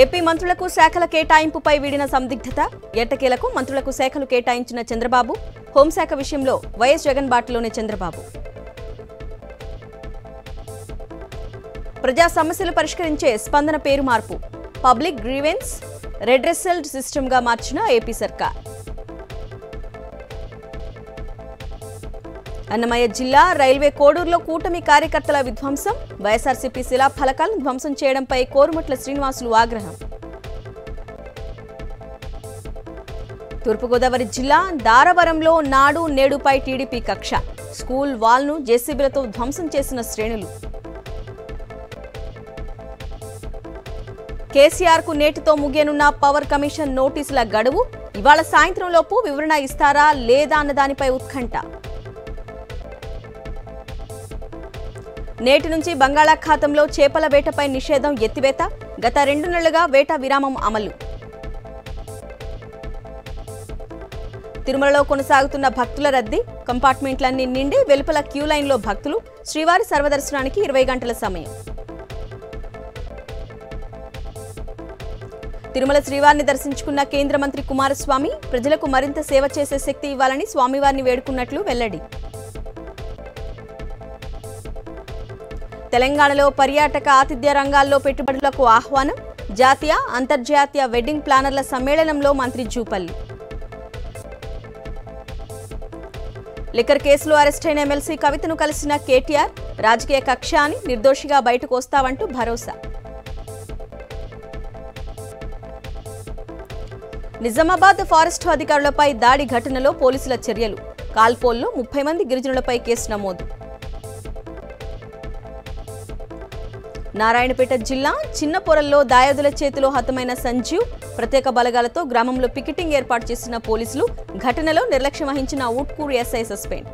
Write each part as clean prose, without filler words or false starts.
AP మంత్రులకు శాఖల కేటాయింపుపై వీడిన సందిగ్ధత. ఎట్టకేలకు మంత్రులకు శాఖలు కేటాయించిన చంద్రబాబు. హోంశాఖ విషయంలో వైఎస్ జగన్ బాటలోనే చంద్రబాబు. ప్రజా సమస్యలు పరిష్కరించే స్పందన పేరు మార్పు. పబ్లిక్ గ్రీవెన్స్ రెడ్రెసల్ సిస్టమ్గా మార్చిన ఏపీ సర్కార్. అన్నమయ్య జిల్లా రైల్వే కోడూరులో కూటమి కార్యకర్తల విధ్వంసం. వైఎస్ఆర్సీపీ శిలాఫలకాలను ధ్వంసం చేయడంపై కోరుమట్ల శ్రీనివాసులు ఆగ్రహం. తూర్పుగోదావరి జిల్లా దారవరంలో నాడు నేడుపై టీడీపీ కక్ష. స్కూల్ వాల్ను జేసీబీలతో ధ్వంసం చేసిన శ్రేణులు. కేసీఆర్కు నేటితో ముగియనున్న పవర్ కమిషన్ నోటీసుల గడువు. ఇవాళ సాయంత్రంలోపు వివరణ ఇస్తారా లేదా అన్న దానిపై ఉత్కంఠ. నేటి నుంచి బంగాళాఖాతంలో చేపల వేటపై నిషేధం ఎత్తివేత. గత 2 నెలలుగా వేట విరామం అమలు. తిరుమలలో కొనసాగుతున్న భక్తుల రద్దీ. కంపార్ట్మెంట్లన్నీ నిండి వెలుపల క్యూ లైన్లో భక్తులు. శ్రీవారి సర్వదర్శనానికి 20 గంటల సమయం. తిరుమల శ్రీవారిని దర్శించుకున్న కేంద్ర మంత్రి కుమారస్వామి ప్రజలకు మరింత సేవ చేసే శక్తి ఇవ్వాలని స్వామివారిని వేడుకున్నట్లు వెల్లడి. తెలంగాణలో పర్యాటక ఆతిథ్య రంగాల్లో పెట్టుబడులకు ఆహ్వానం. జాతీయ అంతర్జాతీయ వెడ్డింగ్ ప్లానర్ల సమ్మేళనంలో మంత్రి జూపల్లి. లిక్కర్ కేసులో అరెస్టైన ఎమ్మెల్సీ కవితను కలిసిన కేటీఆర్. రాజకీయ కక్ష అని నిర్దోషిగా బయటకు వస్తావంటూ భరోసా. నిజామాబాద్ ఫారెస్ట్ అధికారులపై దాడి ఘటనలో పోలీసుల చర్యలు. కాల్పోల్లో 30 మంది గిరిజనులపై కేసు నమోదు. నారాయణపేట జిల్లా చిన్నపొరల్లో దాయాదుల చేతిలో హతమైన సంజీవ్. ప్రత్యేక బలగాలతో గ్రామంలో పికెటింగ్ ఏర్పాటు చేసిన పోలీసులు. ఘటనలో నిర్లక్ష్యం వహించిన ఊట్కూరు ఎస్ఐ సస్పెండ్.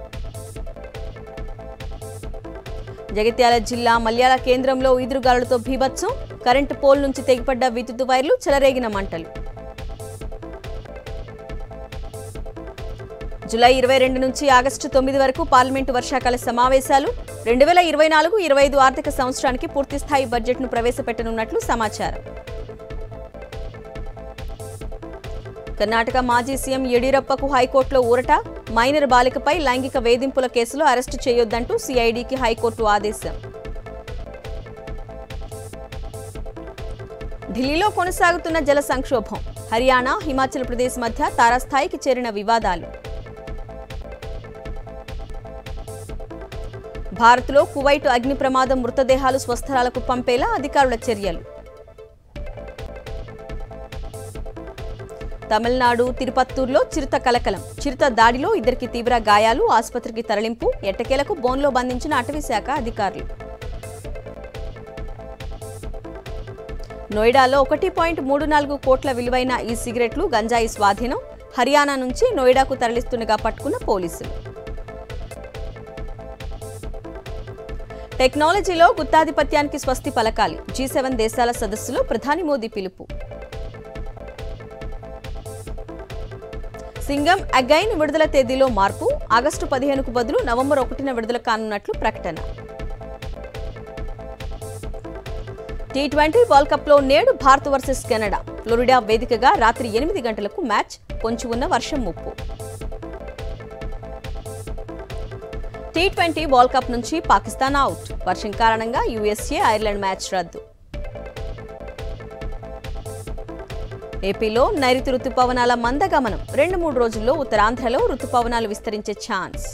జగిత్యాల జిల్లా మల్యాల కేంద్రంలో ఈదురుగాలులతో బీభత్సం. కరెంటు పోల్ నుంచి తెగిపడ్డ విద్యుత్ వైర్లు, చెలరేగిన మంటలు. జూలై 22 నుంచి ఆగస్టు 9 వరకు పార్లమెంటు వర్షాకాల సమావేశాలు. 2024-25 ఆర్థిక సంవత్సరానికి పూర్తిస్థాయి బడ్జెట్ను ప్రవేశపెట్టనున్నట్లు సమాచారం. కర్ణాటక మాజీ సీఎం యడియూరప్పకు హైకోర్టులో ఊరట. మైనర్ బాలికపై లైంగిక వేధింపుల కేసులో అరెస్టు చేయొద్దంటూ సిఐడికి హైకోర్టు ఆదేశం. ఢిల్లీలో కొనసాగుతున్న జల సంక్షోభం. హర్యానా, హిమాచల్ ప్రదేశ్ మధ్య తారాస్థాయికి చేరిన వివాదాలు. భారత్లో కువైట్ అగ్ని ప్రమాదం. మృతదేహాలు స్వస్థలాలకు పంపేలా అధికారుల చర్యలు. తమిళనాడు తిరుపత్తూరులో చిరుత కలకలం. చిరుత దాడిలో 2కి తీవ్ర గాయాలు. ఆసుపత్రికి తరలింపు. ఎట్టకేలకు బోన్లో బంధించిన అటవీశాఖ అధికారులు. నోయిడాలో 1.34 కోట్ల విలువైన ఈ సిగరెట్లు, గంజాయి స్వాధీనం. హర్యానా నుంచి నోయిడాకు తరలిస్తుండగా పట్టుకున్న పోలీసులు. టెక్నాలజీలో గుత్తాధిపత్యానికి స్వస్తి పలకాలి. G7 దేశాల సదస్సులో ప్రధాని మోదీ పిలుపు. సింగం అగైన్ విడుదల తేదీలో మార్పు. ఆగస్టు 15కు బదులు నవంబర్ 1న విడుదల కానున్నట్లు ప్రకటన. T20 వరల్డ్ కప్లో నేడు భారత్ వర్సెస్ కెనడా. ఫ్లోరిడా వేదికగా రాత్రి 8 గంటలకు మ్యాచ్. పొంచి ఉన్న వర్షం ముప్పు. T20 వరల్డ్ కప్ నుంచి పాకిస్తాన్ అవుట్. వర్షం కారణంగా USA ఐర్లాండ్ మ్యాచ్ రద్దు. ఏపీలో నైరుతి రుతుపవనాల మందగమనం. 2-3 రోజుల్లో ఉత్తరాంధ్రలో రుతుపవనాలు విస్తరించే ఛాన్స్.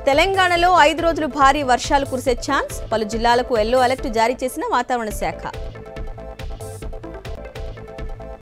తెలంగాణలో 5 రోజులు భారీ వర్షాలు కురిసే ఛాన్స్. పలు జిల్లాలకు ఎల్లో అలర్ట్ జారీ చేసిన వాతావరణ శాఖ.